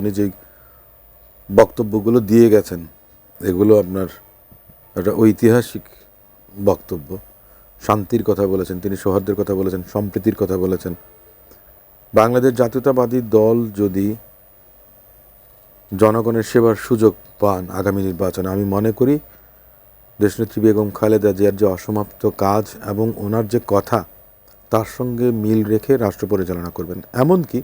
উনি যে বক্তব্যগুলো দিয়ে গেছেন এগুলো আপনার একটা ঐতিহাসিক বক্তব্য। শান্তির কথা বলেছেন তিনি, সৌহার্দ্যের কথা বলেছেন, সম্প্রীতির কথা বলেছেন। বাংলাদেশ জাতীয়তাবাদী দল যদি জনগণের সেবার সুযোগ পান আগামী নির্বাচনে, আমি মনে করি দেশনেত্রী বেগম খালেদা জিয়ার যে অসমাপ্ত কাজ এবং ওনার যে কথা তার সঙ্গে মিল রেখে রাষ্ট্র পরিচালনা করবেন। এমনকি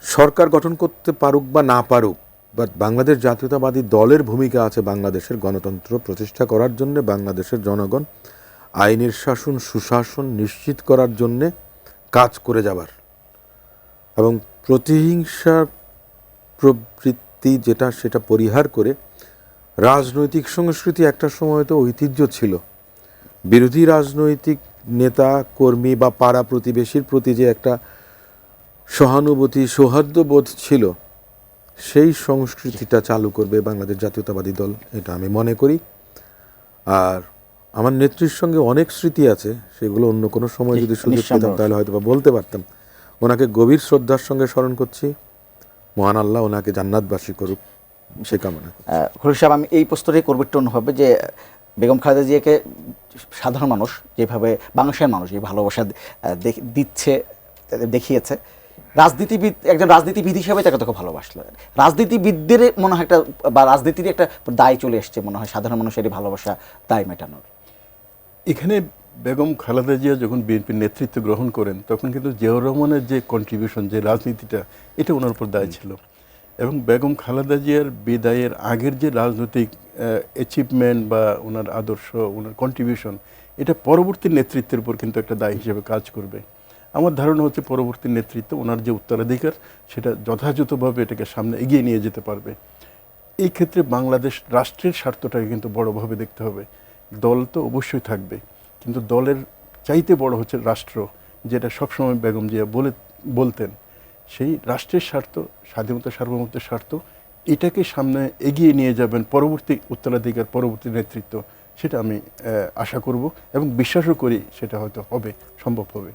সরকার গঠন করতে পারুক বা না পারুক, বাট বাংলাদেশ জাতীয়তাবাদী দলের ভূমিকা আছে বাংলাদেশের গণতন্ত্র প্রতিষ্ঠা করার জন্য, বাংলাদেশের জনগণ আইনের শাসন সুশাসন নিশ্চিত করার জন্যে কাজ করে যাবার, এবং প্রতিহিংসার প্রবৃত্তি যেটা সেটা পরিহার করে রাজনৈতিক সংস্কৃতি একটা সময় তো ঐতিহ্য ছিল, বিরোধী রাজনৈতিক নেতা কর্মী বা পাড়া প্রতিবেশীর প্রতি যে একটা সহানুভূতি সৌহার্দ্যবোধ ছিল, সেই সংস্কৃতিটা চালু করবে বাংলাদেশ জাতীয়তাবাদী দল, এটা আমি মনে করি। আর আমার নেত্রীর সঙ্গে অনেক স্মৃতি আছে, সেগুলো অন্য কোনো সময় যদি সুযোগ পেতাম তাহলে হয়তো বা বলতে পারতাম। ওনাকে গভীর শ্রদ্ধার সঙ্গে স্মরণ করছি। মহান আল্লাহ ওনাকে জান্নাতবাসী করুক, সে কামনা। খলিল সাহেব, আমি এই প্রশ্নটাই করবো একটু অন্যভাবে, যে বেগম খালেদা জিয়াকে সাধারণ মানুষ যেভাবে, বাংলাদেশের মানুষ যে ভালোবাসা দিচ্ছে, দেখিয়েছে, রাজনীতিবিদ, একজন রাজনীতিবিদ হিসেবে তাকে তোকে ভালোবাসলো, রাজনীতিবিদদের মনে হয় একটা, বা রাজনীতির একটা দায় চলে এসছে মনে হয় সাধারণ মানুষেরই ভালোবাসা দায় মেটানোর। এখানে বেগম খালেদা জিয়া যখন বিএনপির নেতৃত্ব গ্রহণ করেন তখন কিন্তু জিয়াউর রহমানের যে কন্ট্রিবিউশন, যে রাজনীতিটা, এটা ওনার উপর দায় ছিল। এবং বেগম খালেদা জিয়ার বিদায়ের আগের যে রাজনৈতিক অ্যাচিভমেন্ট বা ওনার আদর্শ, ওনার কন্ট্রিবিউশন, এটা পরবর্তী নেতৃত্বের উপর কিন্তু একটা দায় হিসেবে কাজ করবে। আমার ধারণা হচ্ছে পরবর্তী নেতৃত্ব ওনার যে উত্তরাধিকার সেটা যথাযথভাবে এটাকে সামনে এগিয়ে নিয়ে যেতে পারবে। এই ক্ষেত্রে বাংলাদেশ রাষ্ট্রের স্বার্থটাকে কিন্তু বড়োভাবে দেখতে হবে। দল তো অবশ্যই থাকবে, কিন্তু দলের চাইতে বড় হচ্ছে রাষ্ট্র, যেটা সবসময় বেগম জিয়া বলতেন। সেই রাষ্ট্রের স্বার্থ, স্বাধীনতা সার্বভৌমত্বের স্বার্থ, এটাকে সামনে এগিয়ে নিয়ে যাবেন পরবর্তী উত্তরাধিকার, পরবর্তী নেতৃত্ব, সেটা আমি আশা করব এবং বিশ্বাসও করি সেটা হয়তো হবে, সম্ভব হবে।